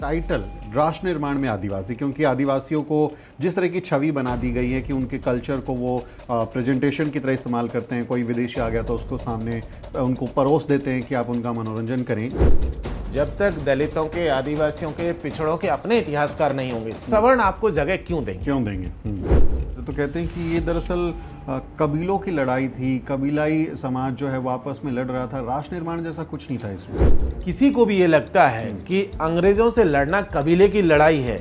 Title राष्ट्र निर्माण में आदिवासी, क्योंकि आदिवासियों को जिस तरह की छवि बना दी गई है कि उनके कल्चर को वो प्रेजेंटेशन की तरह इस्तेमाल करते हैं। कोई विदेशी आ गया तो उसको सामने उनको परोस देते हैं कि आप उनका मनोरंजन करें। जब तक दलितों के, आदिवासियों के, पिछड़ों के अपने इतिहासकार नहीं होंगे, सवर्ण आपको जगह क्यों देंगे? तो कहते हैं कि ये दरअसल कबीलों की लड़ाई थी, कबीलाई समाज जो है वो आपस में लड़ रहा था। राष्ट्र निर्माण जैसा कुछ नहीं था इसमें। किसी को भी ये लगता है कि अंग्रेजों से लड़ना कबीले की लड़ाई है,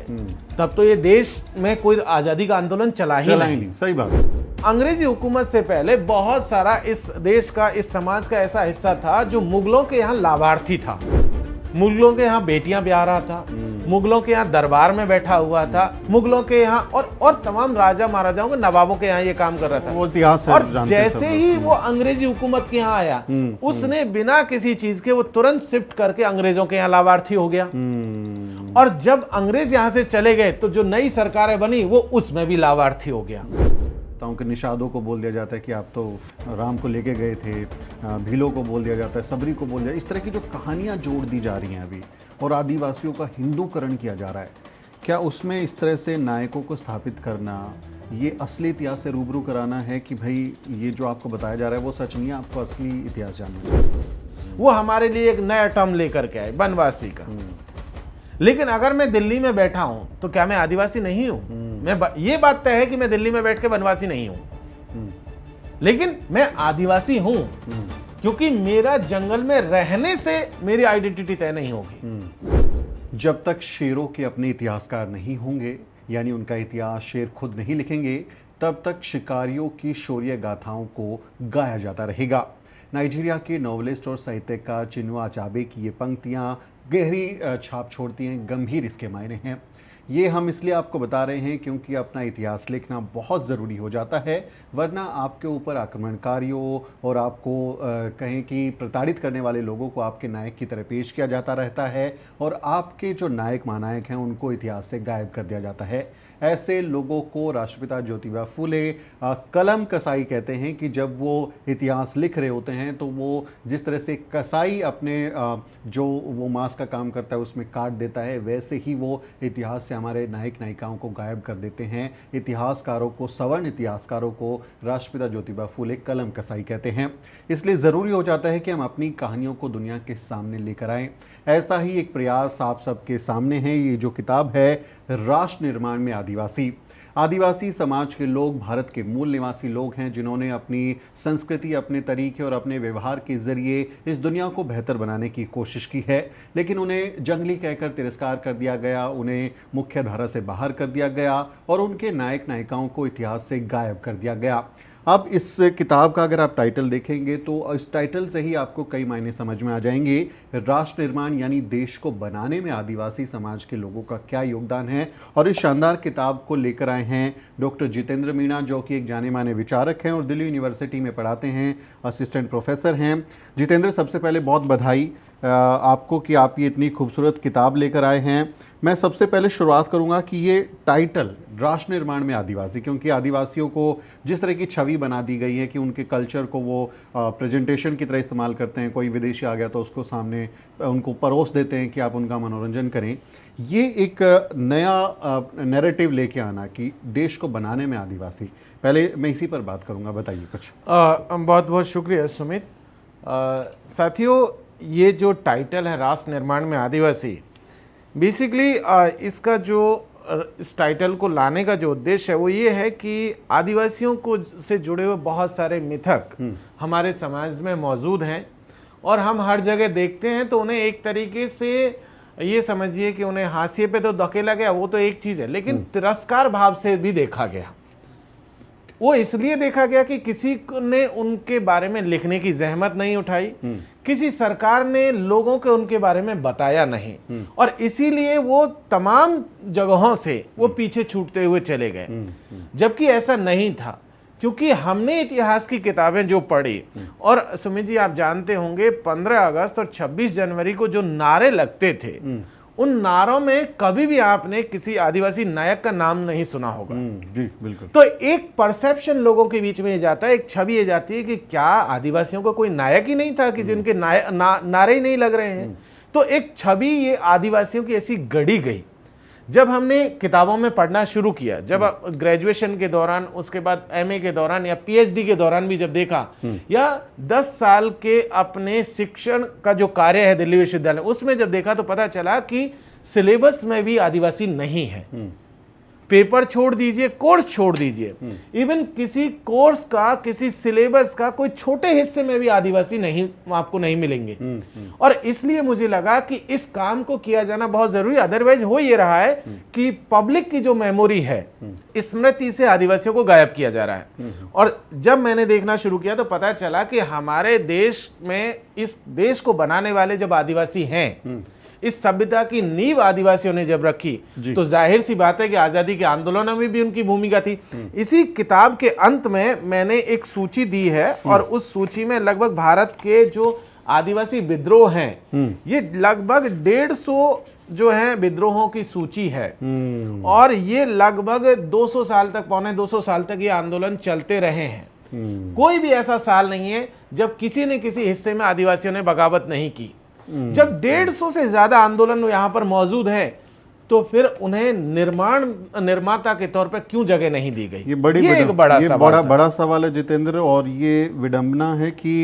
तब तो ये देश में कोई आजादी का आंदोलन चला ही नहीं। सही बात है। अंग्रेजी हुकूमत से पहले बहुत सारा इस देश का, इस समाज का ऐसा हिस्सा था जो मुगलों के यहाँ लाभार्थी था। मुगलों के यहाँ बेटियां ब्याह रहा था, मुगलों के यहाँ दरबार में बैठा हुआ था, मुगलों के यहाँ और तमाम राजा महाराजाओं के, नवाबों के यहाँ ये काम कर रहा था। वो इतिहास है, और जैसे ही वो अंग्रेजी हुकूमत के यहाँ आया, उसने बिना किसी चीज के वो तुरंत शिफ्ट करके अंग्रेजों के यहाँ लाभार्थी हो गया। और जब अंग्रेज यहाँ से चले गए तो जो नई सरकारें बनी वो उसमें भी लाभार्थी हो गया। कि निषादों को बोल दिया जाता है कि आप तो राम को लेके गए थे, भीलों को बोल दिया जाता है, सबरी को बोल दिया। इस तरह की जो कहानियां जोड़ दी जा रही हैं अभी, और आदिवासियों का हिंदूकरण किया जा रहा है, क्या उसमें इस तरह से नायकों को स्थापित करना, ये असली इतिहास से रूबरू कराना है कि भाई ये जो आपको बताया जा रहा है वो सच नहीं है, आपको असली इतिहास जानना है? वो हमारे लिए एक नया टर्म लेकर के आए, वनवासी का। लेकिन अगर मैं दिल्ली में बैठा हूं तो क्या मैं आदिवासी नहीं हूं? ये बात तय है कि मैं दिल्ली में बैठ के वनवासी नहीं हूं, लेकिन मैं आदिवासी हूं क्योंकि मेरा जंगल में रहने से मेरी आइडेंटिटी तय नहीं होगी। जब तक शेरों के अपने इतिहासकार नहीं होंगे, यानी उनका इतिहास शेर खुद नहीं लिखेंगे, तब तक शिकारियों की शौर्य गाथाओं को गाया जाता रहेगा। नाइजीरिया के नॉवलिस्ट और साहित्यकार चिनुआ अचाबे की ये पंक्तियां गहरी छाप छोड़ती हैं, गंभीर इसके मायने हैं। ये हम इसलिए आपको बता रहे हैं क्योंकि अपना इतिहास लिखना बहुत ज़रूरी हो जाता है, वरना आपके ऊपर आक्रमणकारियों और आपको कहें कि प्रताड़ित करने वाले लोगों को आपके नायक की तरह पेश किया जाता रहता है, और आपके जो नायक महानायक हैं उनको इतिहास से गायब कर दिया जाता है। ऐसे लोगों को राष्ट्रपिता ज्योतिबा फूले कलम कसाई कहते हैं कि जब वो इतिहास लिख रहे होते हैं तो वो जिस तरह से कसाई अपने जो वो मांस का काम करता है उसमें काट देता है, वैसे ही वो इतिहास से हमारे नायक नायिकाओं को गायब कर देते हैं। इतिहासकारों को, सवर्ण इतिहासकारों को राष्ट्रपिता ज्योतिबा फूले कलम कसाई कहते हैं। इसलिए ज़रूरी हो जाता है कि हम अपनी कहानियों को दुनिया के सामने लेकर आएँ। ऐसा ही एक प्रयास आप सबके सामने है। ये जो किताब है राष्ट्र निर्माण में आदिवासी। आदिवासी समाज के लोग भारत के मूल निवासी लोग हैं जिन्होंने अपनी संस्कृति, अपने तरीके और अपने व्यवहार के जरिए इस दुनिया को बेहतर बनाने की कोशिश की है, लेकिन उन्हें जंगली कहकर तिरस्कार कर दिया गया, उन्हें मुख्य धारा से बाहर कर दिया गया और उनके नायक नायिकाओं को इतिहास से गायब कर दिया गया। अब इस किताब का अगर आप टाइटल देखेंगे तो इस टाइटल से ही आपको कई मायने समझ में आ जाएंगे। राष्ट्र निर्माण यानी देश को बनाने में आदिवासी समाज के लोगों का क्या योगदान है। और इस शानदार किताब को लेकर आए हैं डॉक्टर जितेंद्र मीणा, जो कि एक जाने माने विचारक हैं और दिल्ली यूनिवर्सिटी में पढ़ाते हैं, असिस्टेंट प्रोफेसर हैं। जितेंद्र, सबसे पहले बहुत बधाई आपको कि आप ये इतनी खूबसूरत किताब लेकर आए हैं। मैं सबसे पहले शुरुआत करूंगा कि ये टाइटल राष्ट्र निर्माण में आदिवासी, क्योंकि आदिवासियों को जिस तरह की छवि बना दी गई है कि उनके कल्चर को वो प्रेजेंटेशन की तरह इस्तेमाल करते हैं। कोई विदेशी आ गया तो उसको सामने उनको परोस देते हैं कि आप उनका मनोरंजन करें। ये एक नया नैरेटिव लेके आना कि देश को बनाने में आदिवासी, पहले मैं इसी पर बात करूँगा, बताइए कुछ। बहुत बहुत शुक्रिया सुमित। साथियों, ये जो टाइटल है राष्ट्र निर्माण में आदिवासी, बेसिकली इसका जो इस टाइटल को लाने का जो उद्देश्य है वो ये है कि आदिवासियों को से जुड़े हुए बहुत सारे मिथक हमारे समाज में मौजूद हैं और हम हर जगह देखते हैं, तो उन्हें एक तरीके से ये समझिए कि उन्हें हाशिए पे तो धकेला गया, वो तो एक चीज़ है, लेकिन तिरस्कार भाव से भी देखा गया। वो इसलिए देखा गया कि किसी ने उनके बारे में लिखने की जहमत नहीं उठाई, किसी सरकार ने लोगों को उनके बारे में बताया नहीं, और इसीलिए वो तमाम जगहों से वो पीछे छूटते हुए चले गए। जबकि ऐसा नहीं था, क्योंकि हमने इतिहास की किताबें जो पढ़ी, और सुमित जी आप जानते होंगे 15 अगस्त और 26 जनवरी को जो नारे लगते थे, उन नारों में कभी भी आपने किसी आदिवासी नायक का नाम नहीं सुना होगा। जी बिल्कुल। तो एक परसेप्शन लोगों के बीच में ये जाता है, एक छवि ये जाती है कि क्या आदिवासियों का कोई नायक ही नहीं था कि जिनके नारे ही नहीं लग रहे हैं। तो एक छवि ये आदिवासियों की ऐसी गढ़ी गई। जब हमने किताबों में पढ़ना शुरू किया, जब ग्रेजुएशन के दौरान, उसके बाद एमए के दौरान या पीएचडी के दौरान भी जब देखा, या 10 साल के अपने शिक्षण का जो कार्य है दिल्ली विश्वविद्यालय, उसमें जब देखा तो पता चला कि सिलेबस में भी आदिवासी नहीं है। पेपर छोड़ दीजिए, कोर्स छोड़ दीजिए, इवन किसी कोर्स का, किसी सिलेबस का कोई छोटे हिस्से में भी आदिवासी नहीं, आपको नहीं मिलेंगे। और इसलिए मुझे लगा कि इस काम को किया जाना बहुत जरूरी। अदरवाइज हो ये रहा है कि पब्लिक की जो मेमोरी है, स्मृति से आदिवासियों को गायब किया जा रहा है। और जब मैंने देखना शुरू किया तो पता चला कि हमारे देश में, इस देश को बनाने वाले जब आदिवासी हैं, इस सभ्यता की नींव आदिवासियों ने जब रखी, तो जाहिर सी बात है कि आजादी के आंदोलनों में भी उनकी भूमिका थी। इसी किताब के अंत में मैंने एक सूची दी है, और उस सूची में लगभग भारत के जो आदिवासी विद्रोह हैं, ये लगभग 150 जो है विद्रोहों की सूची है। और ये लगभग 200 साल तक, पौने 200 साल तक ये आंदोलन चलते रहे हैं। कोई भी ऐसा साल नहीं है जब किसी न किसी हिस्से में आदिवासियों ने बगावत नहीं की। जब 150 से ज्यादा आंदोलन यहां पर मौजूद है, तो फिर उन्हें निर्माता के तौर पर क्यों जगह नहीं दी गई? ये एक बड़ा सवाल है जितेंद्र। और ये विडंबना है कि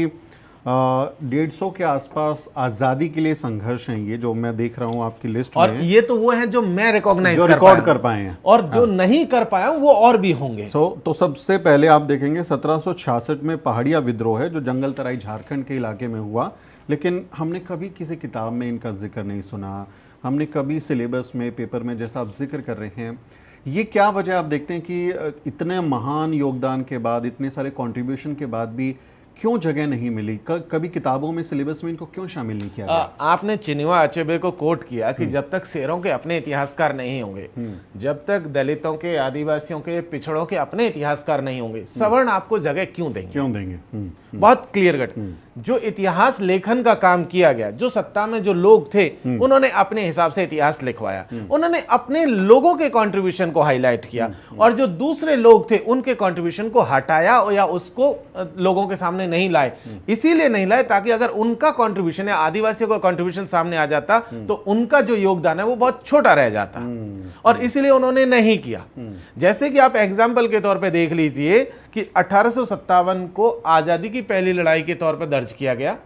150 के आसपास आजादी के लिए संघर्ष हैं, ये जो मैं देख रहा हूँ आपकी लिस्ट और में। ये तो वो है जो मैं रिकॉर्ड कर पाए हैं, और जो नहीं कर पाया वो और भी होंगे। तो सबसे पहले आप देखेंगे 1766 में पहाड़िया विद्रोह है, जो जंगल तराई झारखंड के इलाके में हुआ। लेकिन हमने कभी किसी किताब में इनका जिक्र नहीं सुना, हमने कभी सिलेबस में, पेपर में, जैसा आप जिक्र कर रहे हैं। ये क्या वजह आप देखते हैं कि इतने महान योगदान के बाद, इतने सारे कंट्रीब्यूशन के बाद भी क्यों जगह नहीं मिली? कभी किताबों में, सिलेबस में इनको क्यों शामिल नहीं किया गया? आपने चिन्हुआ अचेबे को कोट किया कि जब तक शेरों के अपने इतिहासकार नहीं होंगे, जब तक दलितों के, आदिवासियों के, पिछड़ों के अपने इतिहासकार नहीं होंगे, सवर्ण आपको जगह क्यों देंगे? बहुत क्लियर कट। जो इतिहास लेखन का काम किया गया, जो सत्ता में जो लोग थे, उन्होंने अपने हिसाब से इतिहास लिखवाया, उन्होंने अपने लोगों के कंट्रीब्यूशन को हाईलाइट किया, और जो दूसरे लोग थे उनके कंट्रीब्यूशन को हटाया या उसको लोगों के सामने नहीं लाए। इसीलिए नहीं लाए ताकि अगर उनका कंट्रीब्यूशन या आदिवासियों का कंट्रीब्यूशन सामने आ जाता तो उनका जो योगदान है वो बहुत छोटा रह जाता, और इसीलिए उन्होंने नहीं किया। जैसे कि आप एग्जाम्पल के तौर पे देख लीजिए कि 1857 को आजादी की पहली लड़ाई के तौर पर दर्ज किया गया।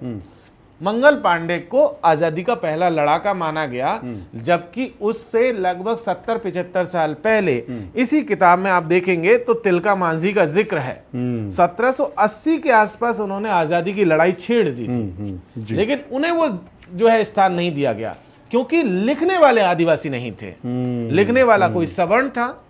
मंगल पांडे को आजादी का पहला लड़ाका माना गया, जबकि उससे लगभग 70-75 साल पहले इसी किताब में आप देखेंगे तो तिलका मांझी का जिक्र है। 1780 के आसपास उन्होंने आजादी की लड़ाई छेड़ दी थी, लेकिन उन्हें वो जो है स्थान नहीं दिया गया, क्योंकि लिखने वाले आदिवासी नहीं थे। लिखने वाला कोई सवर्ण था,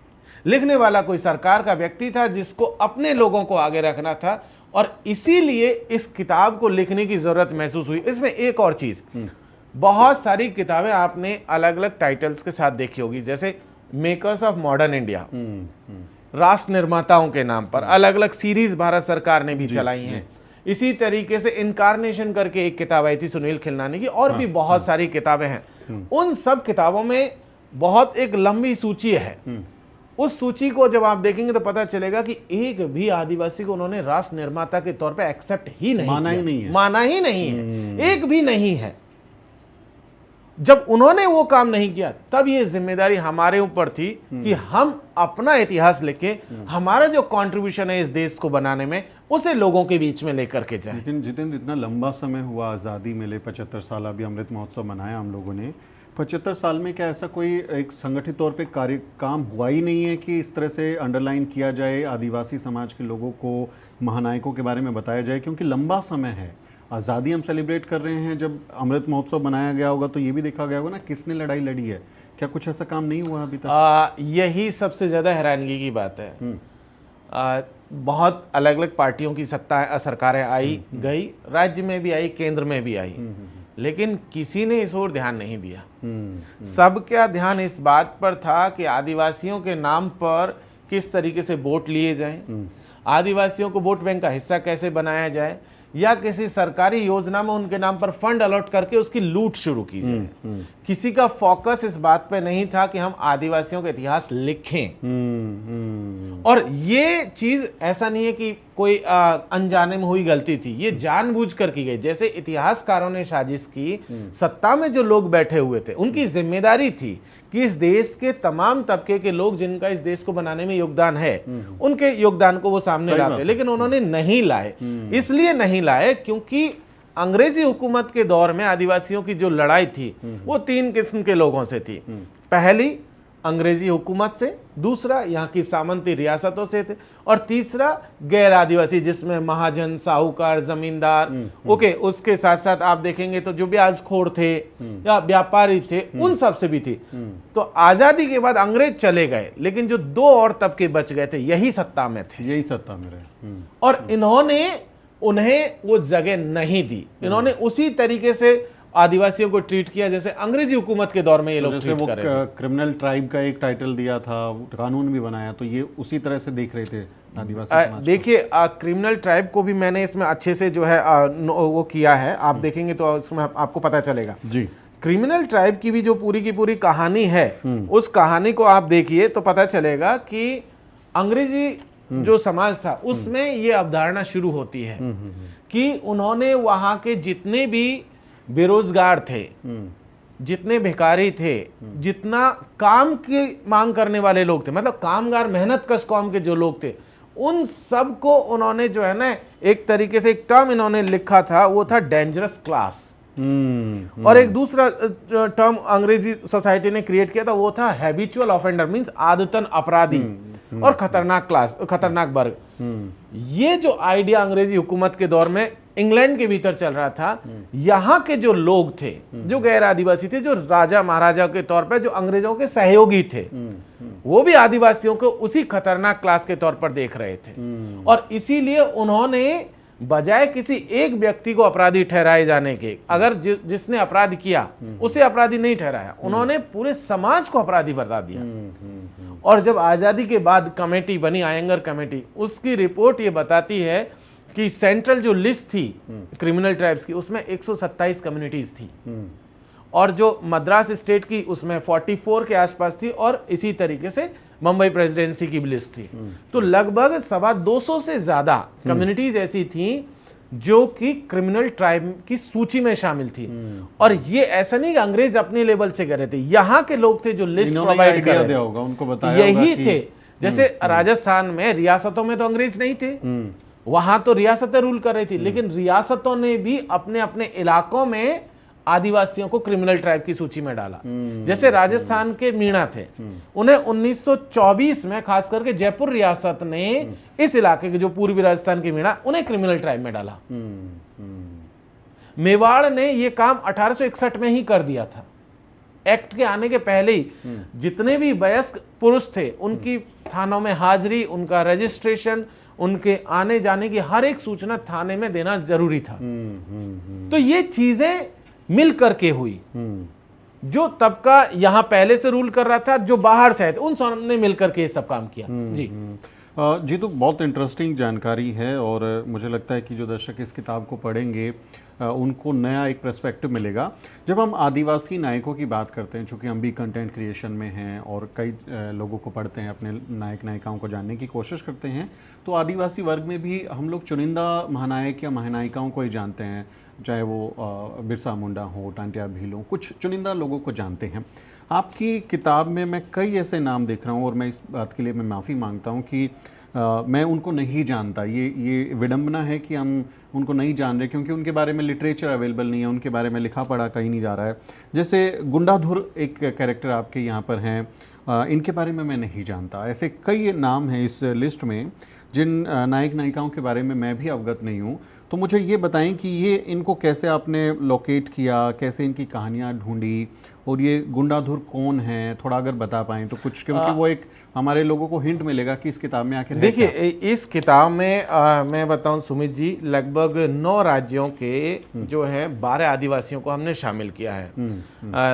लिखने वाला कोई सरकार का व्यक्ति था जिसको अपने लोगों को आगे रखना था, और इसीलिए इस किताब को लिखने की जरूरत महसूस हुई। इसमें एक और चीज, बहुत सारी किताबें आपने अलग अलग टाइटल्स के साथ देखी होगी, जैसे मेकर्स ऑफ मॉडर्न इंडिया, राष्ट्र निर्माताओं के नाम पर अलग अलग सीरीज भारत सरकार ने भी चलाई हैं। इसी तरीके से इनकारनेशन करके एक किताब आई थी सुनील खिलनानी की, और भी बहुत सारी किताबें हैं। उन सब किताबों में बहुत एक लंबी सूची है। उस सूची को जब आप देखेंगे तो पता चलेगा कि एक भी आदिवासी को उन्होंने राष्ट्र निर्माता के तौर पे एक्सेप्ट ही नहीं माना ही नहीं है, एक भी नहीं है। जब उन्होंने वो काम नहीं किया, तब ये जिम्मेदारी हमारे ऊपर थी कि हम अपना इतिहास लिखें, हमारा जो कंट्रीब्यूशन है इस देश को बनाने में, उसे लोगों के बीच में लेकर के जाएं। लेकिन जितेंद्र, इतना लंबा समय हुआ आज़ादी मिले, 75 साल, अभी अमृत महोत्सव मनाया हम लोगों ने। 75 साल में क्या ऐसा कोई एक संगठित तौर पे काम हुआ ही नहीं है कि इस तरह से अंडरलाइन किया जाए, आदिवासी समाज के लोगों को, महानायकों के बारे में बताया जाए? क्योंकि लंबा समय है, आज़ादी हम सेलिब्रेट कर रहे हैं। जब अमृत महोत्सव मनाया गया होगा तो ये भी देखा गया होगा ना किसने लड़ाई लड़ी है। क्या कुछ ऐसा काम नहीं हुआ अभी तक? यही सबसे ज़्यादा हैरानगी की बात है। बहुत अलग अलग पार्टियों की सरकारें आई गई, राज्य में भी आई, केंद्र में भी आई, लेकिन किसी ने इस ओर ध्यान नहीं दिया। सबका ध्यान इस बात पर था कि आदिवासियों के नाम पर किस तरीके से वोट लिए जाएं, आदिवासियों को वोट बैंक का हिस्सा कैसे बनाया जाए, या किसी सरकारी योजना में उनके नाम पर फंड अलॉट करके उसकी लूट शुरू की जाए। किसी का फोकस इस बात पे नहीं था कि हम आदिवासियों का इतिहास लिखें। और ये चीज ऐसा नहीं है कि कोई अनजाने में हुई गलती थी, ये जानबूझकर की गई। जैसे इतिहासकारों ने साजिश की, सत्ता में जो लोग बैठे हुए थे उनकी जिम्मेदारी थी कि इस देश के तमाम तबके के लोग जिनका इस देश को बनाने में योगदान है, उनके योगदान को वो सामने लाते, लेकिन उन्होंने नहीं लाए। इसलिए नहीं लाए क्योंकि अंग्रेजी हुकूमत के दौर में आदिवासियों की जो लड़ाई थी वो 3 किस्म के लोगों से थी। पहली अंग्रेजी हुकूमत से, दूसरा यहाँ की सामंती रियासतों से थे, और तीसरा गैर आदिवासी जिसमें महाजन, साहूकार, जमींदार, ओके, उसके साथ साथ आप देखेंगे तो जो ब्याजखोर थे या व्यापारी थे उन सब से भी थी। तो आजादी के बाद अंग्रेज चले गए, लेकिन जो 2 और तबके बच गए थे यही सत्ता में थे, यही सत्ता में रहे। और इन्होंने उन्हें वो जगह नहीं दी। इन्होंने उसी तरीके से आदिवासियों को ट्रीट किया जैसे अंग्रेजी हुकूमत के दौर में ये लोग जैसे ट्रीट वो कर रहे थे। क्रिमिनल ट्राइब का एक टाइटल दिया था, कानून भी बनाया, तो ये उसी तरह से देख रहे थे आदिवासी समाज को। देखिए, क्रिमिनल ट्राइब को भी मैंने इसमें अच्छे से जो है वो किया है, आप देखेंगे तो इसमें आपको पता चलेगा जी। क्रिमिनल ट्राइब की भी जो पूरी की पूरी कहानी है, उस कहानी को आप देखिए तो पता चलेगा कि अंग्रेजी जो समाज था उसमें ये अवधारणा शुरू होती है कि उन्होंने वहां के जितने भी बेरोजगार थे, जितने भिखारी थे, जितना काम की मांग करने वाले लोग थे, मतलब कामगार, मेहनत कश कौम के जो लोग थे, उन सब को उन्होंने जो है ना एक तरीके से एक टर्म इन्होंने लिखा था, वो था डेंजरस क्लास। और एक दूसरा टर्म अंग्रेजी सोसाइटी ने क्रिएट किया था, वो था हैबिचुअल ऑफेंडर, मींस आदतन अपराधी, और खतरनाक क्लास, खतरनाक वर्ग। ये जो आइडिया अंग्रेजी हुकूमत के दौर में इंग्लैंड के भीतर चल रहा था, यहाँ के जो लोग थे, जो गैर आदिवासी थे, जो राजा महाराजा के तौर पर जो अंग्रेजों के सहयोगी थे, वो भी आदिवासियों को उसी खतरनाक क्लास के तौर पर देख रहे थे। और इसीलिए उन्होंने बजाय किसी एक व्यक्ति को अपराधी ठहराए जाने के, अगर जिसने अपराध किया उसे अपराधी नहीं ठहराया, उन्होंने पूरे समाज को अपराधी बता दिया। और जब आजादी के बाद कमेटी बनी, आयंगर कमेटी, उसकी रिपोर्ट ये बताती है कि सेंट्रल जो लिस्ट थी क्रिमिनल ट्राइब्स की, उसमें 127 कम्युनिटीज थी, और जो मद्रास स्टेट की उसमें 44 के आसपास थी, और इसी तरीके से मुंबई प्रेसिडेंसी की भी लिस्ट थी। तो लगभग 250 से ज्यादा कम्युनिटीज ऐसी थी जो कि क्रिमिनल ट्राइब की सूची में शामिल थी। और ये ऐसा नहीं कि अंग्रेज अपने लेवल से कर रहे थे, यहाँ के लोग थे जो लिस्ट प्रोवाइड कर रहे थे, उनको बताया यही थे। जैसे राजस्थान में रियासतों में तो अंग्रेज नहीं थे, वहां तो रियासतें रूल कर रही थी, लेकिन रियासतों ने भी अपने अपने इलाकों में आदिवासियों को क्रिमिनल ट्राइब की सूची में डाला। जैसे राजस्थान के मीणा थे, उन्हें 1924 में खास करके जयपुर रियासत ने इस इलाके के जो पूर्वी राजस्थान के मीणा, उन्हें क्रिमिनल ट्राइब में डाला। मेवाड़ ने यह काम 1861 में ही कर दिया था। एक्ट के आने के पहले ही जितने भी वयस्क पुरुष थे उनकी थानों में हाजिरी, उनका रजिस्ट्रेशन, उनके आने जाने की हर एक सूचना थाने में देना जरूरी था। तो ये चीजें मिल करके हुई। जो तबका यहां पहले से रूल कर रहा था, जो बाहर से आए थे, उन सबने मिल करके ये सब काम किया। जी, तो बहुत इंटरेस्टिंग जानकारी है, और मुझे लगता है कि जो दर्शक इस किताब को पढ़ेंगे उनको नया एक पर्सपेक्टिव मिलेगा। जब हम आदिवासी नायकों की बात करते हैं, चूँकि हम भी कंटेंट क्रिएशन में हैं और कई लोगों को पढ़ते हैं, अपने नायक नायिकाओं को जानने की कोशिश करते हैं, तो आदिवासी वर्ग में भी हम लोग चुनिंदा महानायक या महानायिकाओं को ही जानते हैं, चाहे वो बिरसा मुंडा हो, टांटिया भील हो, कुछ चुनिंदा लोगों को जानते हैं। आपकी किताब में मैं कई ऐसे नाम देख रहा हूँ, और मैं इस बात के लिए मैं माफ़ी मांगता हूँ कि मैं उनको नहीं जानता। ये विडंबना है कि हम उनको नहीं जान रहे, क्योंकि उनके बारे में लिटरेचर अवेलेबल नहीं है, उनके बारे में लिखा पढ़ा कहीं नहीं जा रहा है। जैसे गुंडाधुर एक कैरेक्टर आपके यहाँ पर हैं, इनके बारे में मैं नहीं जानता। ऐसे कई नाम हैं इस लिस्ट में जिन नायक नायिकाओं के बारे में मैं भी अवगत नहीं हूँ। तो मुझे ये बताएं कि ये इनको कैसे आपने लोकेट किया, कैसे इनकी कहानियाँ ढूंढी, और ये गुंडाधुर कौन है, थोड़ा अगर बता पाएँ तो कुछ, क्योंकि वो एक हमारे लोगों को हिंट मिलेगा कि इस किताब में आखिर देखिए इस किताब में मैं बताऊं सुमित जी, लगभग 9 राज्यों के जो है 12 आदिवासियों को हमने शामिल किया है।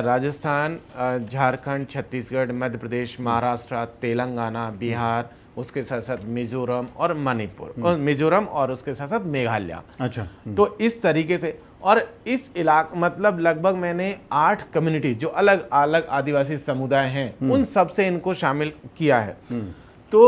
राजस्थान, झारखंड, छत्तीसगढ़, मध्य प्रदेश, महाराष्ट्र, तेलंगाना, बिहार, उसके साथ साथ मिजोरम और मणिपुर, मिजोरम और उसके साथ साथ मेघालय। अच्छा। तो इस तरीके से, और इस इलाके मतलब लगभग मैंने 8 कम्युनिटी जो अलग अलग आदिवासी समुदाय हैं उन सब से इनको शामिल किया है। तो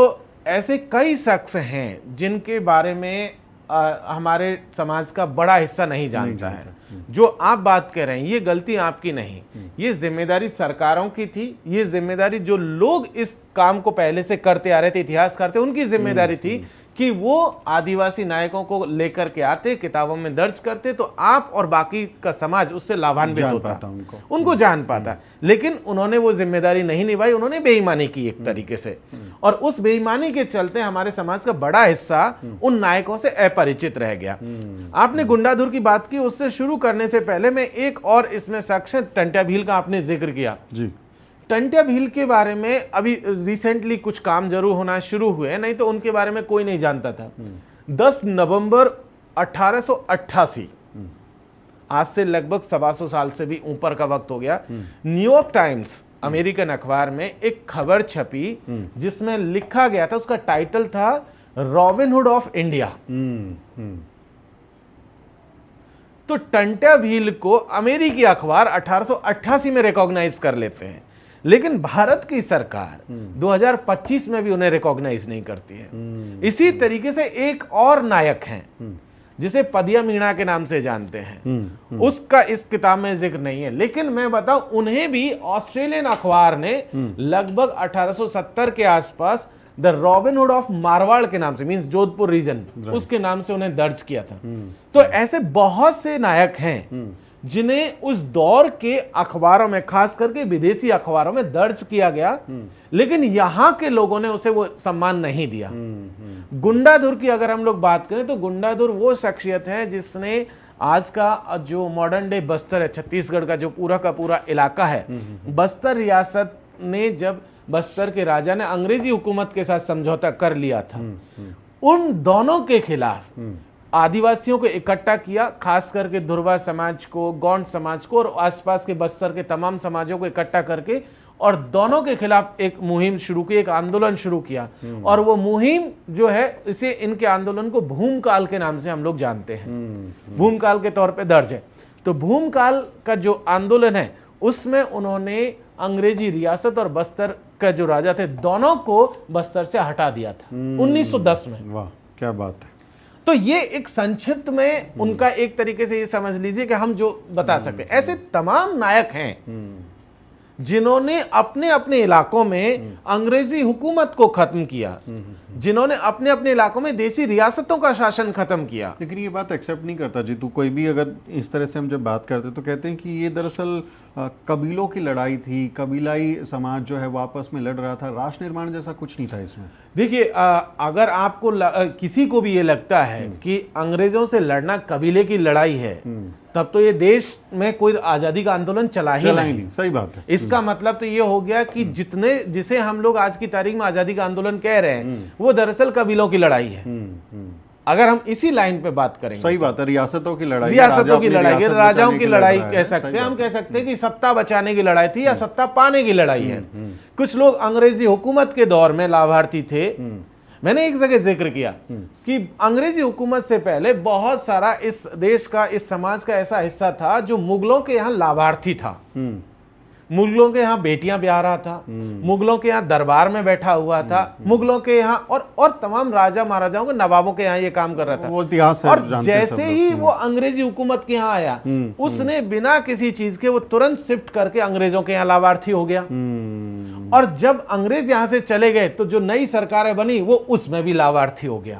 ऐसे कई शख्स हैं जिनके बारे में हमारे समाज का बड़ा हिस्सा नहीं जानता है। जो आप बात कर रहे हैं ये गलती आपकी नहीं, ये जिम्मेदारी सरकारों की थी, ये जिम्मेदारी जो लोग इस काम को पहले से करते आ रहे थे, इतिहासकार थे, उनकी जिम्मेदारी थी कि वो आदिवासी नायकों को लेकर के आते, किताबों में दर्ज करते, तो आप और बाकी का समाज उससे लाभान्वित होता, उनको जान पाता। लेकिन उन्होंने वो जिम्मेदारी नहीं निभाई, उन्होंने बेईमानी की एक तरीके से, और उस बेईमानी के चलते हमारे समाज का बड़ा हिस्सा उन नायकों से अपरिचित रह गया। आपने गुंडाधुर की बात की, उससे शुरू करने से पहले मैं एक और इसमें शख्स टंट्या भील का आपने जिक्र किया जी। टंट्या भील के बारे में अभी रिसेंटली कुछ काम जरूर होना शुरू हुए, नहीं तो उनके बारे में कोई नहीं जानता था। 10 नवंबर 1888, आज से लगभग 125 साल से भी ऊपर का वक्त हो गया, न्यूयॉर्क टाइम्स अमेरिकन अखबार में एक खबर छपी जिसमें लिखा गया था, उसका टाइटल था रॉबिन हुड ऑफ इंडिया। तो टंट्या भील को अमेरिकी अखबार 1888 में रिकॉग्नाइज कर लेते हैं, लेकिन भारत की सरकार 2025 में भी उन्हें रिकॉग्नाइज नहीं करती है। इसी तरीके से एक और नायक हैं जिसे पदिया मीणा के नाम से जानते हैं, उसका इस किताब में जिक्र नहीं है, लेकिन मैं बताऊं उन्हें भी ऑस्ट्रेलियन अखबार ने लगभग 1870 के आसपास the robin hood of Marwar के नाम से, मींस जोधपुर रीजन, उसके नाम से उन्हें दर्ज किया था। तो ऐसे बहुत से नायक हैं जिन्हें उस दौर के अखबारों में, खास करके विदेशी अखबारों में दर्ज किया गया, लेकिन यहां के लोगों ने उसे वो सम्मान नहीं दिया। गुंडाधुर की अगर हम लोग बात करें तो गुंडाधुर वो शख्सियत है जिसने आज का जो मॉडर्न डे बस्तर है, छत्तीसगढ़ का जो पूरा का पूरा इलाका है, बस्तर रियासत ने जब बस्तर के राजा ने अंग्रेजी हुकूमत के साथ समझौता कर लिया था, उन दोनों के खिलाफ आदिवासियों को इकट्ठा किया, खास करके धुरवा समाज को, गौंड समाज को और आसपास के बस्तर के तमाम समाजों को इकट्ठा करके, और दोनों के खिलाफ एक मुहिम शुरू की, एक आंदोलन शुरू किया। और वो मुहिम जो है, इसे, इनके आंदोलन को भूमकाल के नाम से हम लोग जानते हैं, भूमकाल के तौर पे दर्ज है। तो भूमकाल का जो आंदोलन है उसमें उन्होंने अंग्रेजी रियासत और बस्तर का जो राजा थे, दोनों को बस्तर से हटा दिया था 1910 में। वाह, क्या बात है। तो ये एक संक्षिप्त में उनका एक तरीके से ये समझ लीजिए कि हम जो बता सकते हैं। ऐसे तमाम नायक हैं जिन्होंने अपने अपने इलाकों में अंग्रेजी हुकूमत को खत्म किया, जिन्होंने अपने अपने इलाकों में देसी रियासतों का शासन खत्म किया। लेकिन ये बात एक्सेप्ट नहीं करता जी, तू कोई भी अगर इस तरह से हम जब बात करते तो कहते हैं कि ये दरअसल कबीलों की लड़ाई थी, कबीलाई समाज जो है वो आपस में लड़ रहा था, राष्ट्र निर्माण जैसा कुछ नहीं था इसमें। देखिए, अगर आपको किसी को भी ये लगता है कि अंग्रेजों से लड़ना कबीले की लड़ाई है, तब तो ये देश में कोई आजादी का आंदोलन चला ही नहीं। सही बात है। इसका मतलब तो ये हो गया कि जिसे हम लोग आज की तारीख में आजादी का आंदोलन कह रहे हैं, वो दरअसल कबीलों की लड़ाई है। अगर हम इसी लाइन पे बात करेंगे, सही बात है, रियासतों की लड़ाई, रियासतों की लड़ाई, राजाओं की लड़ाई कह सकते हैं, हम कह सकते हैं कि सत्ता बचाने की लड़ाई थी या सत्ता पाने की लड़ाई है। कुछ लोग अंग्रेजी हुकूमत के दौर में लाभार्थी थे। मैंने एक जगह जिक्र किया कि अंग्रेजी हुकूमत से पहले बहुत सारा इस देश का, इस समाज का ऐसा हिस्सा था जो मुगलों के यहाँ लाभार्थी था। मुगलों के यहाँ बेटियां ब्याह रहा था, मुगलों के यहाँ दरबार में बैठा हुआ था, मुगलों के यहाँ और तमाम राजा महाराजाओं के, नवाबों के यहाँ ये काम कर रहा था। वो इतिहास है, और जैसे ही वो अंग्रेजी हुकूमत के यहाँ आया, उसने बिना किसी चीज के वो तुरंत शिफ्ट करके अंग्रेजों के यहाँ लाभार्थी हो गया। और जब अंग्रेज यहाँ से चले गए तो जो नई सरकारें बनी वो उसमें भी लाभार्थी हो गया।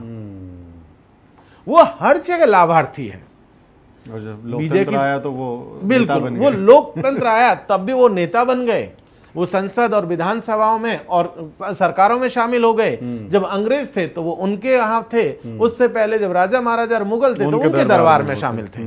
वो हर जगह लाभार्थी है। और जब लोकतंत्र आया तो वो बिल्कुल, वो लोकतंत्र आया तब भी वो नेता बन गए, वो संसद और विधानसभाओं में और सरकारों में शामिल हो गए। जब अंग्रेज थे तो वो उनके यहाँ थे, उससे पहले जब राजा महाराजा और मुगल थे तो उनके दरबार में शामिल थे।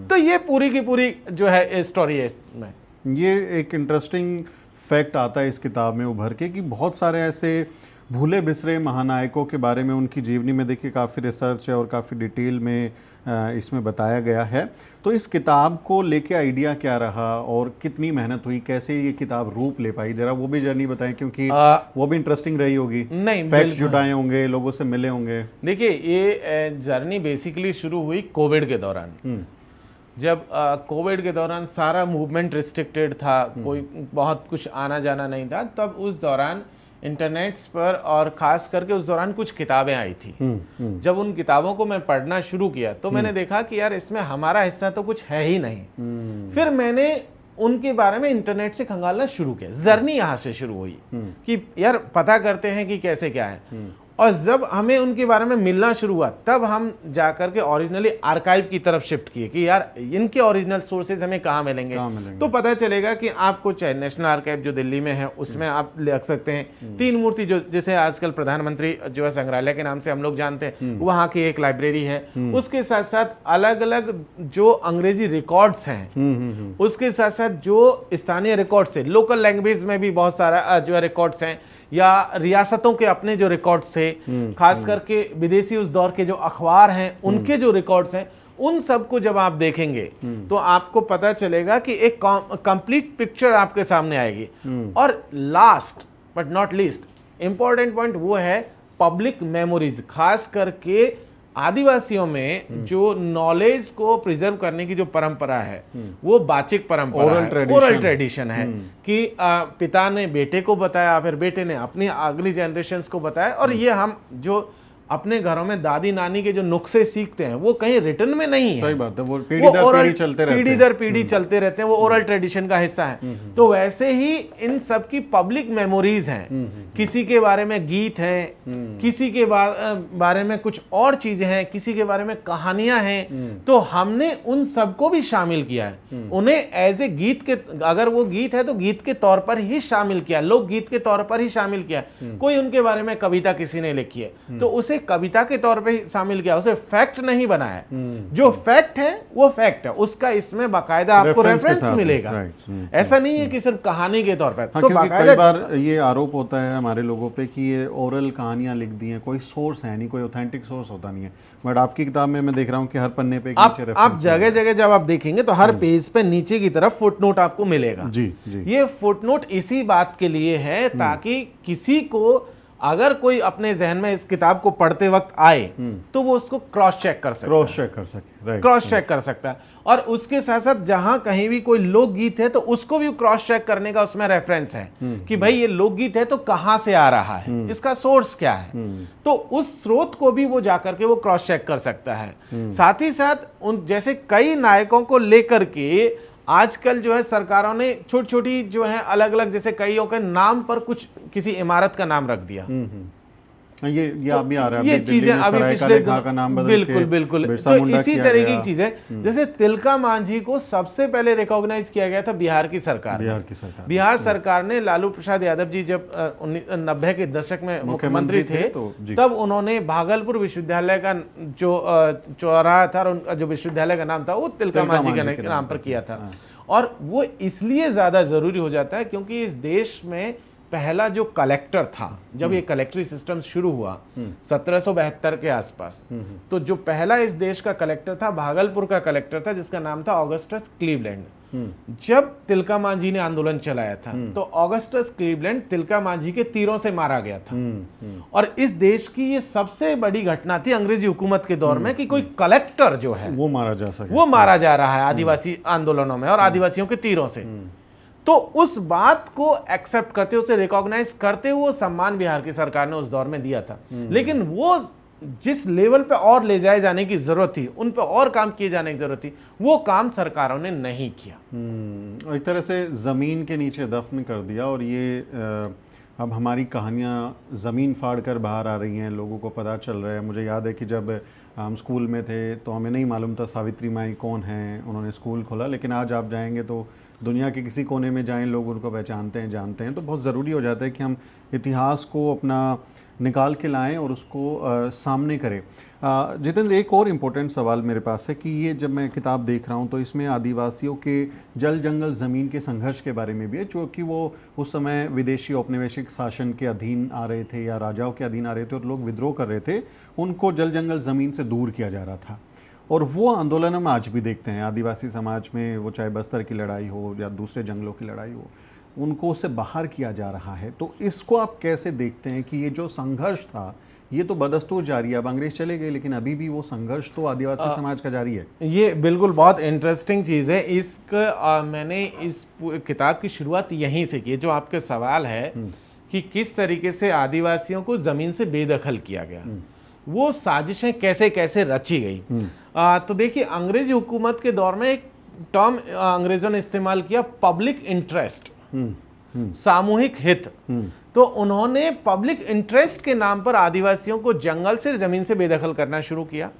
तो ये पूरी की पूरी जो है स्टोरी है इसमें। ये एक इंटरेस्टिंग फैक्ट आता है इस किताब में उभर के कि बहुत सारे ऐसे भूले बिसरे महानायकों के बारे में उनकी जीवनी में देखिए काफ़ी रिसर्च है और काफ़ी डिटेल में इसमें बताया गया है। तो इस किताब को लेके आइडिया क्या रहा और कितनी मेहनत हुई, कैसे ये किताब रूप ले पाई, जरा वो भी जर्नी बताएं, क्योंकि वो भी इंटरेस्टिंग रही होगी। नहीं, फैक्ट्स जुटाए होंगे, लोगों से मिले होंगे। देखिए, ये जर्नी बेसिकली शुरू हुई कोविड के दौरान। जब कोविड के दौरान सारा मूवमेंट रिस्ट्रिक्टेड था, कोई बहुत कुछ आना जाना नहीं था, तब उस दौरान इंटरनेट्स पर, और खास करके उस दौरान कुछ किताबें आई थी। जब उन किताबों को मैं पढ़ना शुरू किया तो मैंने देखा कि यार इसमें हमारा हिस्सा तो कुछ है ही नहीं। फिर मैंने उनके बारे में इंटरनेट से खंगालना शुरू किया। जर्नी यहाँ से शुरू हुई कि यार पता करते हैं कि कैसे क्या है। और जब हमें उनके बारे में मिलना शुरू हुआ तब हम जाकर के ओरिजिनली आर्काइव की तरफ शिफ्ट किए कि यार इनके ओरिजिनल सोर्सेज हमें कहाँ मिलेंगे। तो पता चलेगा कि आपको चाहे नेशनल आर्काइव जो दिल्ली में है उसमें आप लिख सकते हैं, 3 मूर्ति जो जैसे आजकल प्रधानमंत्री जो है संग्रहालय के नाम से हम लोग जानते हैं, वहाँ की एक लाइब्रेरी है। उसके साथ साथ अलग अलग जो अंग्रेजी रिकॉर्ड्स हैं, उसके साथ साथ जो स्थानीय रिकॉर्ड्स थे, लोकल लैंग्वेज में भी बहुत सारा जो है रिकॉर्ड्स हैं, या रियासतों के अपने जो रिकॉर्ड्स थे, खास करके विदेशी उस दौर के जो अखबार हैं उनके जो रिकॉर्ड्स हैं, उन सब को जब आप देखेंगे तो आपको पता चलेगा कि एक कंप्लीट पिक्चर आपके सामने आएगी। और last but not least important point वो है पब्लिक मेमोरीज। खास करके आदिवासियों में जो नॉलेज को प्रिजर्व करने की जो परंपरा है वो बाचिक परंपरा है, ओरल ट्रेडिशन है कि पिता ने बेटे को बताया, फिर बेटे ने अपनी अगली जनरेशंस को बताया। और ये हम जो अपने घरों में दादी नानी के जो नुस्खे सीखते हैं वो कहीं रिटन में नहीं है। सही बात है, वो पीढ़ी दर पीढ़ी चलते रहते हैं, पीढ़ी दर पीढ़ी चलते रहते हैं, वो ओरल ट्रेडिशन का हिस्सा है। तो वैसे ही इन सब की पब्लिक मेमोरीज हैं। किसी के बारे में गीत हैं, किसी के बारे में कुछ और चीजें हैं, किसी के बारे में कहानियां हैं। तो हमने उन सबको भी शामिल किया है, उन्हें एज ए गीत के, अगर वो गीत है तो गीत के तौर पर ही शामिल किया, लोक गीत के तौर पर ही शामिल किया। कोई उनके बारे में कविता किसी ने लिखी है तो उसे कविता के तौर पे ही शामिल किया, उसे फैक्ट नहीं बनाया। जो फैक्ट है वो फैक्ट है, उसका इसमें बाकायदा आपको रेफरेंस मिलेगा। ऐसा नहीं है कि सिर्फ कहानी के तौर पर। तो कई बार ये आरोप होता है हमारे लोगों पे कि ये ओरल कहानियां लिख दी हैं, कोई सोर्स है नहीं, कोई ऑथेंटिक सोर्स होता नहीं है। बट आपकी किताब में मैं देख रहा हूँ कि हर पन्ने पे आप जगह जगह जब आप देखेंगे तो हर पेज पे नीचे की तरफ फुटनोट आपको मिलेगा। जी जी। ये फुटनोट इसी बात के लिए है ताकि किसी को अगर कोई अपने जहन में इस किताब को पढ़ते वक्त आए तो वो उसको क्रॉस चेक कर सकता है। और उसके साथ साथ जहां कहीं भी कोई लोकगीत है तो उसको भी क्रॉस चेक करने का उसमें रेफरेंस है कि भाई ये लोकगीत है तो कहां से आ रहा है, इसका सोर्स क्या है। तो उस स्रोत को भी वो जाकर के वो क्रॉस चेक कर सकता है। साथ ही साथ उन जैसे कई नायकों को लेकर के आजकल जो है सरकारों ने छोटी छोटी जो है अलग अलग, जैसे कईयों के नाम पर कुछ किसी इमारत का नाम रख दिया। ये अभी आ रहा है, ये चीजें अभी पिछले का नाम बदल बिल्कुल बिल्कुल तो इसी तरीके की चीजें, जैसे तिलका मांझी को सबसे पहले रिकॉग्नाइज किया गया था बिहार की सरकार। बिहार सरकार ने लालू प्रसाद यादव जी जब 90 के दशक में मुख्यमंत्री थे तब उन्होंने भागलपुर विश्वविद्यालय का जो चौराहा था, उनका जो विश्वविद्यालय का नाम था वो तिलका मांझी के नाम पर किया था। और वो इसलिए ज्यादा जरूरी हो जाता है क्योंकि इस देश में पहला जो कलेक्टर था, जब ये कलेक्टरी सिस्टम शुरू हुआ 1772 के आसपास, तो जो पहला इस देश का कलेक्टर था भागलपुर का कलेक्टर था जिसका नाम था ऑगस्टस क्लीवलैंड। जब तिलका मांझी ने आंदोलन चलाया था तो ऑगस्टस क्लीवलैंड तिलका मांझी के तीरों से मारा गया था। और इस देश की ये सबसे बड़ी घटना थी अंग्रेजी हुकूमत के दौर में कि कोई कलेक्टर जो है वो मारा जा सके, वो मारा जा रहा है आदिवासी आंदोलनों में और आदिवासियों के तीरों से। तो उस बात को एक्सेप्ट करते, उसे रिकॉग्नाइज करते हुए सम्मान बिहार की सरकार ने उस दौर में दिया था। लेकिन वो जिस लेवल पे और ले जाए जाने की जरूरत थी, उन पे और काम किए जाने की जरूरत थी, वो काम सरकारों ने नहीं किया। एक तरह से जमीन के नीचे दफन कर दिया। और ये अब हमारी कहानियां जमीन फाड़ कर बाहर आ रही हैं, लोगों को पता चल रहा है। मुझे याद है कि जब हम स्कूल में थे तो हमें नहीं मालूम था सावित्री माई कौन है, उन्होंने स्कूल खोला। लेकिन आज आप जाएंगे तो दुनिया के किसी कोने में जाएं, लोग उनको पहचानते हैं, जानते हैं। तो बहुत ज़रूरी हो जाता है कि हम इतिहास को अपना निकाल के लाएं और उसको सामने करें। जितेंद्र, एक और इम्पोर्टेंट सवाल मेरे पास है कि ये जब मैं किताब देख रहा हूँ तो इसमें आदिवासियों के जल जंगल ज़मीन के संघर्ष के बारे में भी है, जो कि वो उस समय विदेशी औपनिवेशिक शासन के अधीन आ रहे थे या राजाओं के अधीन आ रहे थे और लोग विद्रोह कर रहे थे, उनको जल जंगल ज़मीन से दूर किया जा रहा था। और वो आंदोलन हम आज भी देखते हैं आदिवासी समाज में, वो चाहे बस्तर की लड़ाई हो या दूसरे जंगलों की लड़ाई हो, उनको उससे बाहर किया जा रहा है। तो इसको आप कैसे देखते हैं कि ये जो संघर्ष था ये तो बदस्तूर जारी है, अब अंग्रेज चले गए लेकिन अभी भी वो संघर्ष तो आदिवासी समाज का जारी है। ये बिल्कुल बहुत इंटरेस्टिंग चीज़ है। मैंने इस किताब की शुरुआत यहीं से की। जो आपके सवाल है कि किस तरीके से आदिवासियों को जमीन से बेदखल किया गया, वो साजिशें कैसे कैसे रची गई। तो देखिए, अंग्रेजी हुकूमत के दौर में एक टर्म अंग्रेजों ने इस्तेमाल किया, पब्लिक इंटरेस्ट, सामूहिक हित। तो उन्होंने पब्लिक इंटरेस्ट के नाम पर आदिवासियों को जंगल से, जमीन से बेदखल करना शुरू किया।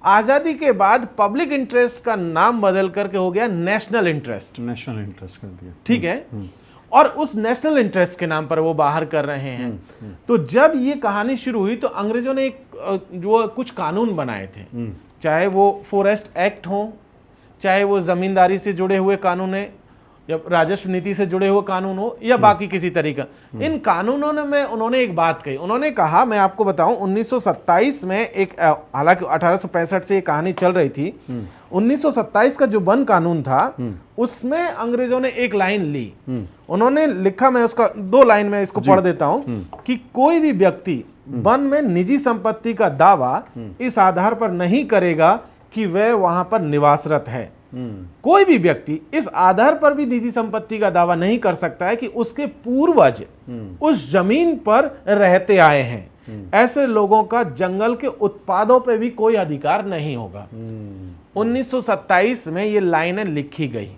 आजादी के बाद पब्लिक इंटरेस्ट का नाम बदल करके हो गया नेशनल इंटरेस्ट। नेशनल इंटरेस्ट कर दिया, ठीक है। और उस नेशनल इंटरेस्ट के नाम पर वो बाहर कर रहे हैं। तो जब ये कहानी शुरू हुई तो अंग्रेजों ने एक जो कुछ कानून बनाए थे, चाहे वो फॉरेस्ट एक्ट हो, चाहे वो जमींदारी से जुड़े हुए कानून है, या राजस्व नीति से जुड़े हुए कानून हो, या बाकी किसी तरीका। इन कानूनों में उन्होंने एक बात कही। उन्होंने कहा, मैं आपको बताऊं, 1927 में एक, हालांकि 1865 से ये कहानी चल रही थी, 1927 का जो वन कानून था उसमें अंग्रेजों ने एक लाइन ली। उन्होंने लिखा, मैं उसका 2 लाइन में इसको पढ़ देता हूं, कि कोई भी व्यक्ति वन में निजी संपत्ति का दावा इस आधार पर नहीं करेगा कि वह वहां पर निवासरत है। कोई भी व्यक्ति इस आधार पर भी निजी संपत्ति का दावा नहीं कर सकता है कि उसके पूर्वज उस जमीन पर रहते आए हैं। ऐसे लोगों का जंगल के उत्पादों पर भी कोई अधिकार नहीं होगा। 1927 में ये लाइनें लिखी गई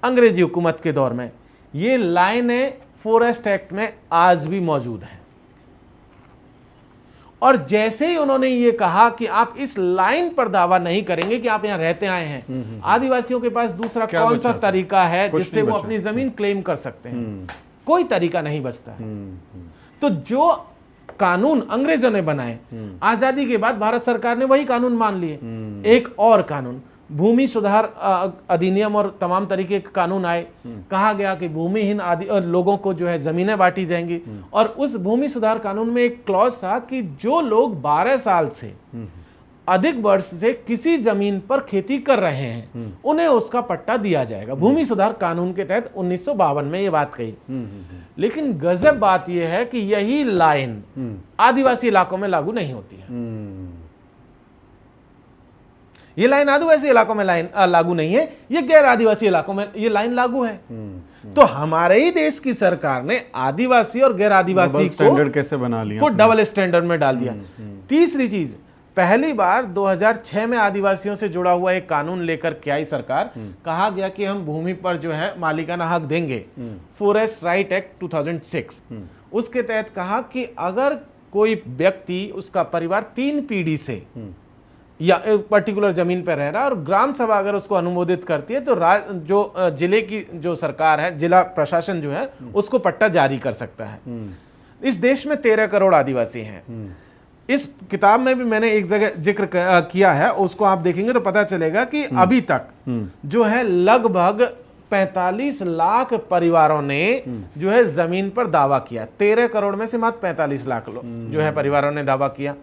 अंग्रेजी हुकूमत के दौर में। ये लाइनें फॉरेस्ट एक्ट में आज भी मौजूद हैं। और जैसे ही उन्होंने ये कहा कि आप इस लाइन पर दावा नहीं करेंगे कि आप यहां रहते आए हैं, आदिवासियों के पास दूसरा कौन सा तरीका है जिससे वो अपनी जमीन क्लेम कर सकते हैं? कोई तरीका नहीं बचता है। तो जो कानून अंग्रेजों ने बनाए, आजादी के बाद भारत सरकार ने वही कानून मान लिए। एक और कानून, भूमि सुधार अधिनियम और तमाम तरीके के कानून आए। कहा गया कि भूमिहीन लोगों को जो है जमीनें बांटी जाएंगी। और उस भूमि सुधार कानून में एक क्लॉज था कि जो लोग 12 साल से अधिक वर्ष से किसी जमीन पर खेती कर रहे हैं उन्हें उसका पट्टा दिया जाएगा। भूमि सुधार कानून के तहत 1952 में ये बात कही। लेकिन गजब बात यह है कि यही लाइन आदिवासी इलाकों में लागू नहीं होती है। ये लाइन आदिवासी इलाकों में लागू नहीं है, ये गैर आदिवासी इलाकों में ये लाइन लागू है। तो हमारे ही देश की सरकार ने आदिवासी और गैर आदिवासी स्टैंडर्ड कैसे बना लिया, को डबल स्टैंडर्ड में डाल दिया। तीसरी चीज, पहली बार 2006 में आदिवासियों से जुड़ा हुआ एक कानून लेकर के आई सरकार। कहा गया कि हम भूमि पर जो है मालिकाना हक देंगे, फॉरेस्ट राइट एक्ट 2006। उसके तहत कहा कि अगर कोई व्यक्ति, उसका परिवार 3 पीढ़ी से या एक पर्टिकुलर जमीन पर रह रहा है और ग्राम सभा अगर उसको अनुमोदित करती है तो जो जिले की जो सरकार है, जिला प्रशासन जो है, उसको पट्टा जारी कर सकता है। इस देश में 13 करोड़ आदिवासी हैं। इस किताब में भी मैंने एक जगह जिक्र किया है, उसको आप देखेंगे तो पता चलेगा कि अभी तक जो है लगभग 45 लाख परिवारों ने जो है जमीन पर दावा किया। 13 करोड़ में से मात्र 45 लाख जो है परिवारों ने दावा किया।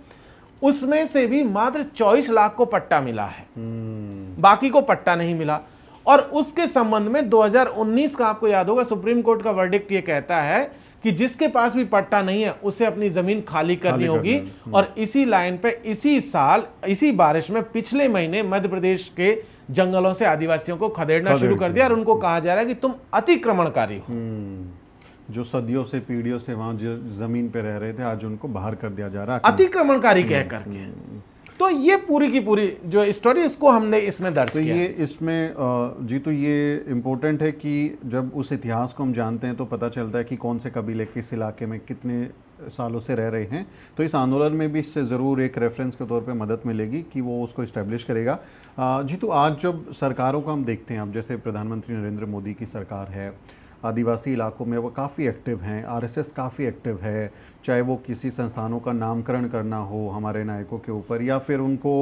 उसमें से भी मात्र 24 लाख को पट्टा मिला है, बाकी को पट्टा नहीं मिला। और उसके संबंध में 2019 का आपको याद होगा सुप्रीम कोर्ट का वर्डिक्ट ये कहता है कि जिसके पास भी पट्टा नहीं है उसे अपनी जमीन खाली करनी होगी। और इसी लाइन पे इसी साल इसी बारिश में पिछले महीने मध्य प्रदेश के जंगलों से आदिवासियों को खदेड़ना शुरू कर दिया और उनको कहा जा रहा है कि तुम अतिक्रमणकारी हो। जो सदियों से, पीढ़ियों से वहां जमीन पे रह रहे थे, आज उनको बाहर कर दिया जा रहा है अतिक्रमणकारी कह करके। तो ये पूरी की पूरी जो स्टोरी इसको हमने इसमें दर्ज किया। ये इसमें जी, तो ये इम्पोर्टेंट है कि जब उस इतिहास को हम जानते हैं तो पता चलता है कि कौन से कबीले किस इलाके में कितने सालों से रह रहे हैं। तो इस आंदोलन में भी इससे ज़रूर एक रेफरेंस के तौर पे मदद मिलेगी कि वो उसको इस्टेब्लिश करेगा। जी, तो आज जब सरकारों को हम देखते हैं, अब जैसे प्रधानमंत्री नरेंद्र मोदी की सरकार है, आदिवासी इलाकों में वो काफ़ी एक्टिव हैं, आरएसएस काफ़ी एक्टिव है, चाहे वो किसी संस्थानों का नामकरण करना हो हमारे नायकों के ऊपर, या फिर उनको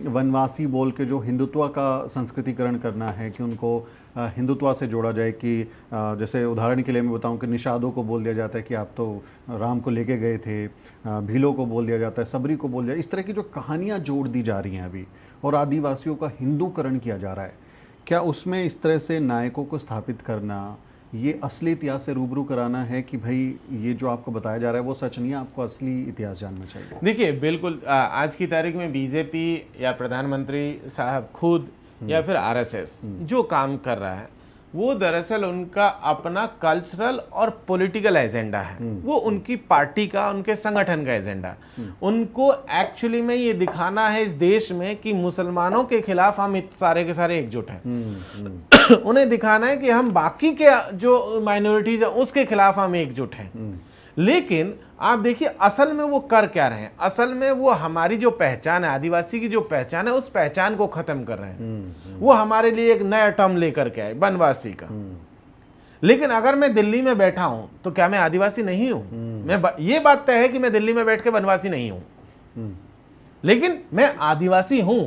वनवासी बोल के जो हिंदुत्व का संस्कृतिकरण करना है कि उनको हिंदुत्व से जोड़ा जाए। कि जैसे उदाहरण के लिए मैं बताऊं कि निषादों को बोल दिया जाता है कि आप तो राम को लेके गए थे, भीलों को बोल दिया जाता है, सबरी को बोल दिया। इस तरह की जो कहानियाँ जोड़ दी जा रही हैं अभी, और आदिवासियों का हिंदूकरण किया जा रहा है, क्या उसमें इस तरह से नायकों को स्थापित करना, ये असली इतिहास से रूबरू कराना है कि भाई ये जो आपको बताया जा रहा है वो सच नहीं है, आपको असली इतिहास जानना चाहिए? देखिए, बिल्कुल आज की तारीख में बीजेपी या प्रधानमंत्री साहब खुद या फिर आरएसएस जो काम कर रहा है वो दरअसल उनका अपना कल्चरल और पॉलिटिकल एजेंडा है। वो उनकी पार्टी का, उनके संगठन का एजेंडा। उनको एक्चुअली में ये दिखाना है इस देश में कि मुसलमानों के खिलाफ हम सारे के सारे एकजुट हैं। उन्हें दिखाना है कि हम बाकी के जो माइनॉरिटीज है उसके खिलाफ हम एकजुट हैं। लेकिन आप देखिए असल में वो कर क्या रहे हैं। असल में वो हमारी जो पहचान है, आदिवासी की जो पहचान है, उस पहचान को खत्म कर रहे हैं। वो हमारे लिए एक नया टर्म लेकर के आए, वनवासी का। लेकिन अगर मैं दिल्ली में बैठा हूं तो क्या मैं आदिवासी नहीं हूं? ये बात तय है कि मैं दिल्ली में बैठ के वनवासी नहीं हूं, लेकिन मैं आदिवासी हूं,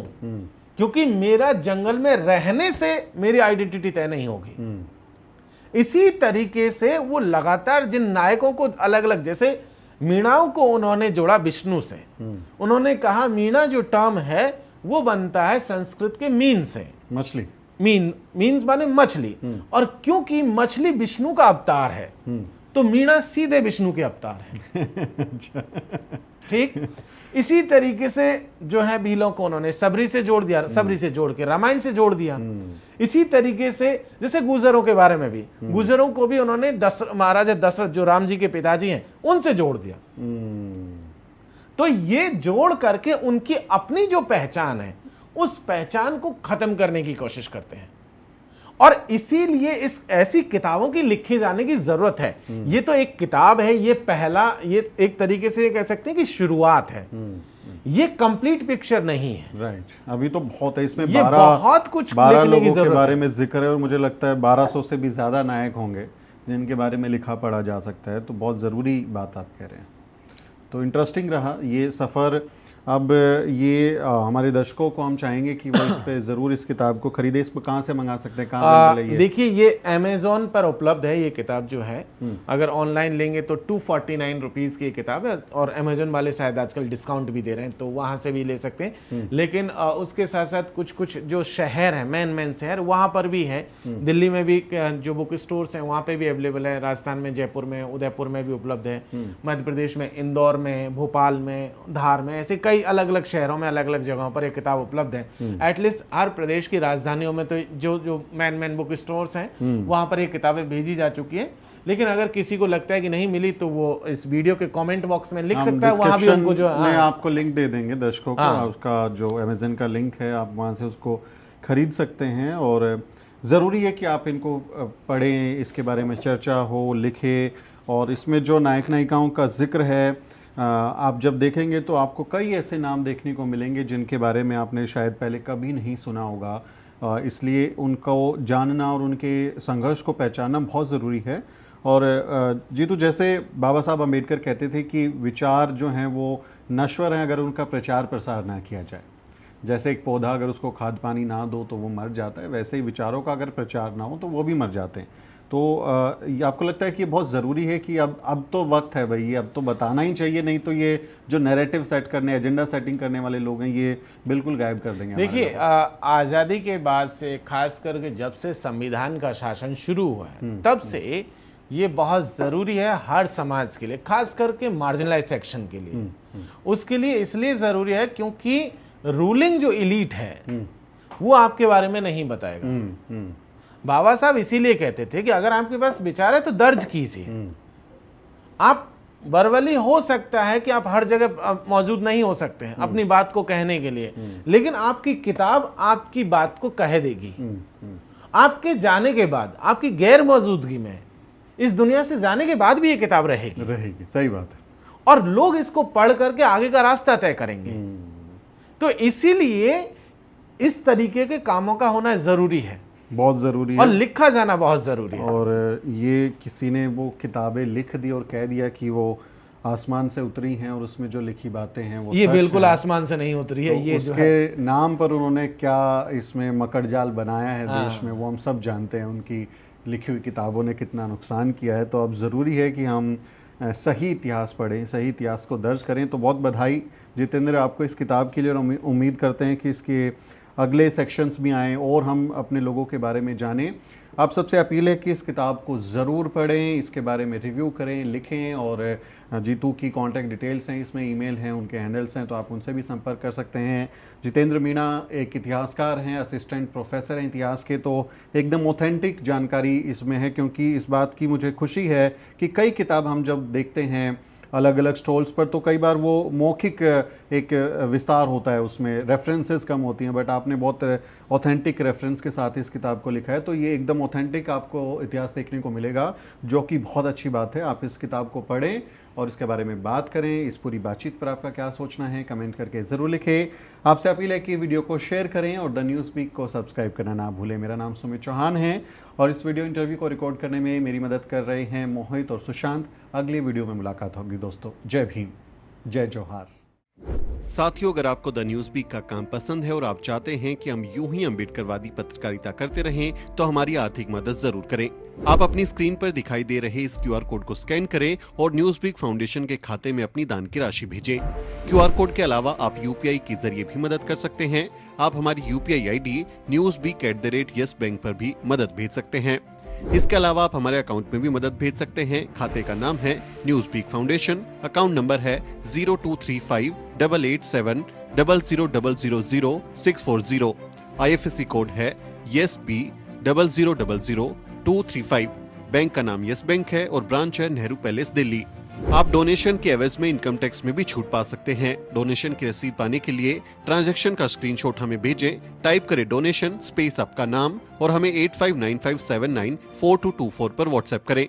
क्योंकि मेरा जंगल में रहने से मेरी आइडेंटिटी तय नहीं होगी। इसी तरीके से वो लगातार जिन नायकों को अलग अलग, जैसे मीणाओं को उन्होंने जोड़ा विष्णु से। उन्होंने कहा मीणा जो टर्म है वो बनता है संस्कृत के मीन से, मछली। मीन्स माने मछली, और क्योंकि मछली विष्णु का अवतार है तो मीणा सीधे विष्णु के अवतार है। ठीक इसी तरीके से जो है भीलों को उन्होंने सबरी से जोड़ दिया, सबरी से जोड़ के रामायण से जोड़ दिया। इसी तरीके से जैसे गुर्जरों के बारे में भी, गुर्जरों को भी उन्होंने महाराजा दशरथ जो राम जी के पिताजी हैं उनसे जोड़ दिया। तो ये जोड़ करके उनकी अपनी जो पहचान है उस पहचान को खत्म करने की कोशिश करते हैं, और इसीलिए इस ऐसी किताबों की लिखे जाने की जरूरत है। ये तो एक किताब है, ये पहला, ये एक तरीके से कह सकते हैं कि शुरुआत है। ये कंप्लीट पिक्चर नहीं है। राइट, अभी तो बहुत है इसमें, 12 लोगों के बारे में जिक्र है, और मुझे लगता है 1200 से भी ज्यादा नायक होंगे जिनके बारे में लिखा पढ़ा जा सकता है। तो बहुत ज़रूरी बात आप कह रहे हैं। तो इंटरेस्टिंग रहा ये सफ़र। अब ये हमारे दर्शकों को हम चाहेंगे कि वो इस पे ज़रूर इस किताब को खरीदे। इसको कहाँ से मंगा सकते हैं, कहाँ मिलेगी? देखिए ये अमेज़ॉन पर उपलब्ध है ये किताब जो है। अगर ऑनलाइन लेंगे तो 249 रुपीज़ की किताब है, और अमेज़ॉन वाले शायद आजकल डिस्काउंट भी दे रहे हैं तो वहाँ से भी ले सकते हैं। लेकिन उसके साथ साथ कुछ कुछ जो शहर है, मेन शहर, वहाँ पर भी है। दिल्ली में भी जो बुक स्टोर्स हैं वहाँ पर भी अवेलेबल है। राजस्थान में, जयपुर में, उदयपुर में भी उपलब्ध है। मध्य प्रदेश में इंदौर में, भोपाल में, धार में, ऐसे कई अलग अलग शहरों में, अलग अलग जगहों पर एक किताब उपलब्ध है। एटलीस्ट हर प्रदेश की राजधानियों में तो जो मेन बुक स्टोर्स हैं वहां पर ये किताबें भेजी जा चुकी हैं। लेकिन अगर किसी को लगता है कि नहीं मिली तो वो इस वीडियो के कमेंट बॉक्स में लिख सकता है, वहां भी उनको जो मैं आपको लिंक दे देंगे दर्शकों को, उसका जो अमेज़न का लिंक है आप वहां से उसको खरीद सकते हैं। और ज़रूरी है कि आप इनको पढ़ें, इसके बारे में चर्चा हो, लिखे, और इसमें जो नायक नायिकाओं का जिक्र है आप जब देखेंगे तो आपको कई ऐसे नाम देखने को मिलेंगे जिनके बारे में आपने शायद पहले कभी नहीं सुना होगा। इसलिए उनको जानना और उनके संघर्ष को पहचानना बहुत ज़रूरी है। और जीतू, जैसे बाबा साहब अम्बेडकर कहते थे कि विचार जो हैं वो नश्वर हैं अगर उनका प्रचार प्रसार ना किया जाए। जैसे एक पौधा अगर उसको खाद पानी ना दो तो वो मर जाता है, वैसे ही विचारों का अगर प्रचार ना हो तो वो भी मर जाते हैं। तो आपको लगता है कि ये बहुत ज़रूरी है कि अब तो वक्त है भाई, ये अब तो बताना ही चाहिए, नहीं तो ये जो नैरेटिव सेट करने, एजेंडा सेटिंग करने वाले लोग हैं ये बिल्कुल गायब कर देंगे। देखिए आज़ादी के बाद से, खास करके जब से संविधान का शासन शुरू हुआ है तब से ये बहुत ज़रूरी है हर समाज के लिए, खास करके मार्जिनलाइज सेक्शन के लिए। उसके लिए इसलिए ज़रूरी है क्योंकि रूलिंग जो इलीट है वो आपके बारे में नहीं बताएगा। बाबा साहब इसीलिए कहते थे कि अगर आपके पास विचार है तो दर्ज कीजिए। आप बरवली हो सकता है कि आप हर जगह मौजूद नहीं हो सकते हैं अपनी बात को कहने के लिए, लेकिन आपकी किताब आपकी बात को कह देगी। आपके जाने के बाद, आपकी गैर मौजूदगी में, इस दुनिया से जाने के बाद भी ये किताब रहेगी। सही बात है। और लोग इसको पढ़ करके आगे का रास्ता तय करेंगे। तो इसीलिए इस तरीके के कामों का होना जरूरी है, बहुत ज़रूरी है, और लिखा जाना बहुत ज़रूरी है। और ये किसी ने वो किताबें लिख दी और कह दिया कि वो आसमान से उतरी हैं और उसमें जो लिखी बातें हैं वो ये बिल्कुल आसमान से नहीं उतरी है। तो ये उसके जो है, नाम पर उन्होंने क्या इसमें मकड़जाल बनाया है देश में, वो हम सब जानते हैं। उनकी लिखी हुई किताबों ने कितना नुकसान किया है। तो अब ज़रूरी है कि हम सही इतिहास पढ़ें, सही इतिहास को दर्ज करें। तो बहुत बधाई जितेंद्र आपको इस किताब के लिए, और उम्मीद करते हैं कि इसके अगले सेक्शंस भी आएँ और हम अपने लोगों के बारे में जानें। आप सबसे अपील है कि इस किताब को ज़रूर पढ़ें, इसके बारे में रिव्यू करें, लिखें। और जीतू की कॉन्टैक्ट डिटेल्स हैं, इसमें ईमेल हैं, उनके हैंडल्स हैं, तो आप उनसे भी संपर्क कर सकते हैं। जितेंद्र मीणा एक इतिहासकार हैं, असिस्टेंट प्रोफेसर हैं इतिहास के, तो एकदम ऑथेंटिक जानकारी इसमें है। क्योंकि इस बात की मुझे खुशी है कि कई किताब हम जब देखते हैं अलग अलग स्टॉल्स पर, तो कई बार वो मौखिक एक विस्तार होता है, उसमें रेफरेंसेस कम होती हैं, बट आपने बहुत ऑथेंटिक रेफरेंस के साथ इस किताब को लिखा है। तो ये एकदम ऑथेंटिक आपको इतिहास देखने को मिलेगा, जो कि बहुत अच्छी बात है। आप इस किताब को पढ़ें और इसके बारे में बात करें। इस पूरी बातचीत पर आपका क्या सोचना है, कमेंट करके ज़रूर लिखें। आपसे अपील है कि वीडियो को शेयर करें और द न्यूज़ वीक को सब्सक्राइब करना ना भूलें। मेरा नाम सुमित चौहान है और इस वीडियो इंटरव्यू को रिकॉर्ड करने में मेरी मदद कर रहे हैं मोहित और सुशांत। अगली वीडियो में मुलाकात होगी दोस्तों। जय भीम, जय जोहार। साथियों, अगर आपको द न्यूज़ वीक का काम पसंद है और आप चाहते हैं कि हम यूं ही अम्बेडकरवादी पत्रकारिता करते रहें, तो हमारी आर्थिक मदद जरूर करें। आप अपनी स्क्रीन पर दिखाई दे रहे इस QR कोड को स्कैन करें और न्यूज़ वीक फाउंडेशन के खाते में अपनी दान की राशि भेजें। QR कोड के अलावा आप UPI के जरिए भी मदद कर सकते हैं। आप हमारी UPI ID newsweek@yes bank पर भी मदद भेज सकते हैं। इसके अलावा आप हमारे अकाउंट में भी मदद भेज सकते हैं। खाते का नाम है news week foundation, account number है 02358800000640। IFSC कोड है YesB0000235। बैंक का नाम यस बैंक है और ब्रांच है नेहरू पैलेस, दिल्ली। आप डोनेशन के एवज में इनकम टैक्स में भी छूट पा सकते हैं। डोनेशन की रसीद पाने के लिए ट्रांजैक्शन का स्क्रीनशॉट हमें भेजें। टाइप करें डोनेशन स्पेस आपका नाम और हमें 8595794224 पर व्हाट्सएप करें।